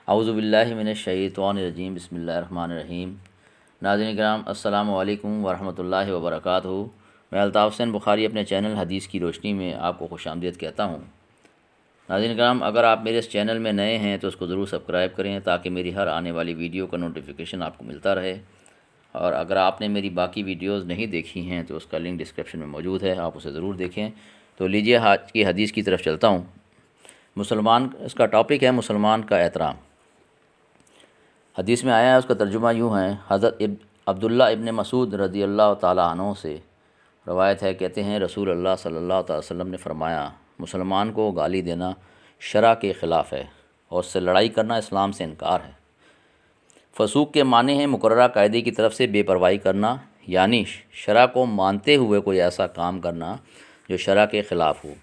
اعوذ باللہ من الشیطان الرجیم، بسم اللہ الرحمن الرحیم۔ ناظرین کرام، السلام علیکم ورحمۃ اللہ وبرکاتہ۔ میں الطاف حسین بخاری اپنے چینل حدیث کی روشنی میں آپ کو خوش آمدید کہتا ہوں۔ ناظرین کرام، اگر آپ میرے اس چینل میں نئے ہیں تو اس کو ضرور سبسکرائب کریں تاکہ میری ہر آنے والی ویڈیو کا نوٹیفیکیشن آپ کو ملتا رہے، اور اگر آپ نے میری باقی ویڈیوز نہیں دیکھی ہیں تو اس کا لنک ڈسکرپشن میں موجود ہے، آپ اسے ضرور دیکھیں۔ تو لیجیے آج کی حدیث کی طرف چلتا ہوں۔ اس کا ٹاپک ہے مسلمان کا احترام۔ حدیث میں آیا ہے، اس کا ترجمہ یوں ہے۔ حضرت عبداللہ ابن مسعود رضی اللہ تعالیٰ عنہ سے روایت ہے، کہتے ہیں رسول اللہ صلی اللہ تعالی وسلم نے فرمایا، مسلمان کو گالی دینا شرع کے خلاف ہے اور اس سے لڑائی کرنا اسلام سے انکار ہے۔ فسوق کے معنی ہیں مقررہ قاعدے کی طرف سے بے پرواہی کرنا، یعنی شرع کو مانتے ہوئے کوئی ایسا کام کرنا جو شرع کے خلاف ہو۔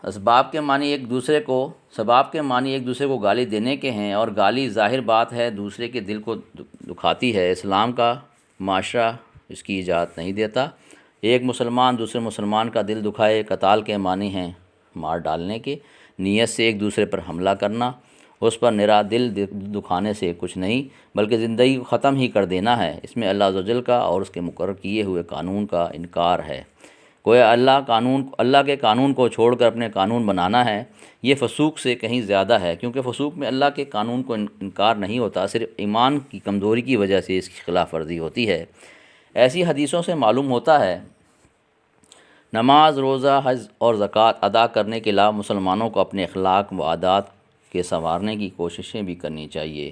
سباب کے معنی ایک دوسرے کو گالی دینے کے ہیں، اور گالی ظاہر بات ہے دوسرے کے دل کو دکھاتی ہے۔ اسلام کا معاشرہ اس کی اجازت نہیں دیتا۔ ایک مسلمان دوسرے مسلمان کا دل دکھائے۔ قتال کے معنی ہیں مار ڈالنے کے، نیت سے ایک دوسرے پر حملہ کرنا، اس پر نرا دل دکھانے سے کچھ نہیں بلکہ زندگی کو ختم ہی کر دینا ہے۔ اس میں اللہ عز و جل کا اور اس کے مقرر کیے ہوئے قانون کا انکار ہے۔ گویا اللہ کے قانون کو چھوڑ کر اپنے قانون بنانا ہے، یہ فسوق سے کہیں زیادہ ہے، کیونکہ فسوق میں اللہ کے قانون کو انکار نہیں ہوتا، صرف ایمان کی کمزوری کی وجہ سے اس کی خلاف ورزی ہوتی ہے۔ ایسی حدیثوں سے معلوم ہوتا ہے نماز، روزہ، حج اور زکوٰۃ ادا کرنے کے علاوہ مسلمانوں کو اپنے اخلاق و عادات کے سنوارنے کی کوششیں بھی کرنی چاہیے،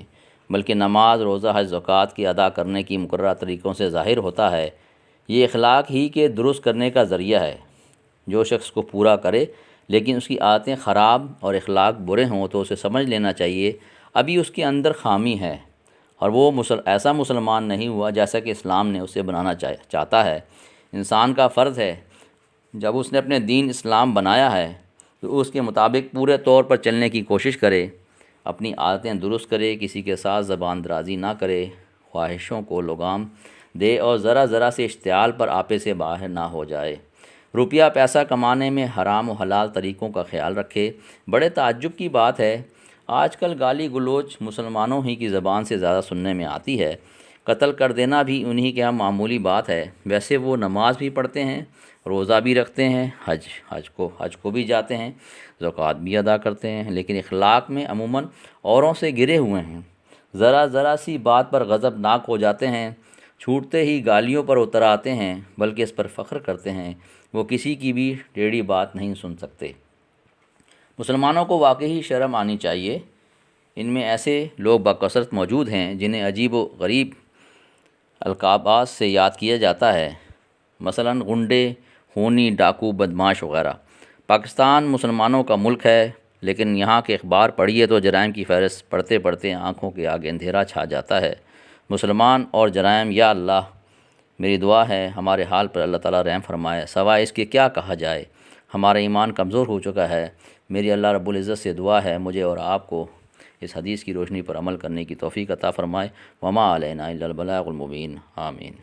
بلکہ نماز، روزہ، حج، زکوٰۃ کی ادا کرنے کی مقررہ طریقوں سے ظاہر ہوتا ہے۔ یہ اخلاق ہی کے درست کرنے کا ذریعہ ہے۔ جو شخص کو پورا کرے لیکن اس کی عادتیں خراب اور اخلاق برے ہوں تو اسے سمجھ لینا چاہیے ابھی اس کے اندر خامی ہے، اور وہ ایسا مسلمان نہیں ہوا جیسا کہ اسلام نے اسے بنانا چاہتا ہے۔ انسان کا فرض ہے، جب اس نے اپنے دین اسلام بنایا ہے تو اس کے مطابق پورے طور پر چلنے کی کوشش کرے، اپنی عادتیں درست کرے، کسی کے ساتھ زبان درازی نہ کرے، خواہشوں کو لگام دے اور ذرا ذرا سے اشتعال پر آپے سے باہر نہ ہو جائے۔ روپیہ پیسہ کمانے میں حرام و حلال طریقوں کا خیال رکھے۔ بڑے تعجب کی بات ہے، آج کل گالی گلوچ مسلمانوں ہی کی زبان سے زیادہ سننے میں آتی ہے۔ قتل کر دینا بھی انہی کے ہاں معمولی بات ہے۔ ویسے وہ نماز بھی پڑھتے ہیں، روزہ بھی رکھتے ہیں، حج کو بھی جاتے ہیں، زکوٰۃ بھی ادا کرتے ہیں، لیکن اخلاق میں عموماً اوروں سے گرے ہوئے ہیں۔ ذرا سی بات پر غضبناک ہو جاتے ہیں، چھوٹتے ہی گالیوں پر اتر آتے ہیں، بلکہ اس پر فخر کرتے ہیں وہ کسی کی بھی ٹیڑھی بات نہیں سن سکتے۔ مسلمانوں کو واقعی شرم آنی چاہیے۔ ان میں ایسے لوگ بکثرت موجود ہیں جنہیں عجیب و غریب القابات سے یاد کیا جاتا ہے، مثلاً غنڈے، خونی، ڈاکو، بدماش وغیرہ۔ پاکستان مسلمانوں کا ملک ہے، لیکن یہاں کے اخبار پڑھیے تو جرائم کی فہرست پڑھتے پڑھتے آنکھوں کے آگے اندھیرا چھا جاتا ہے۔ مسلمان اور جرائم، یا اللہ، میری دعا ہے ہمارے حال پر اللہ تعالیٰ رحم فرمائے، سوائے اس کے کیا کہا جائے۔ ہمارا ایمان کمزور ہو چکا ہے۔ میری اللہ رب العزت سے دعا ہے مجھے اور آپ کو اس حدیث کی روشنی پر عمل کرنے کی توفیق عطا فرمائے۔ وما علینا الا البلاغ المبین، آمین۔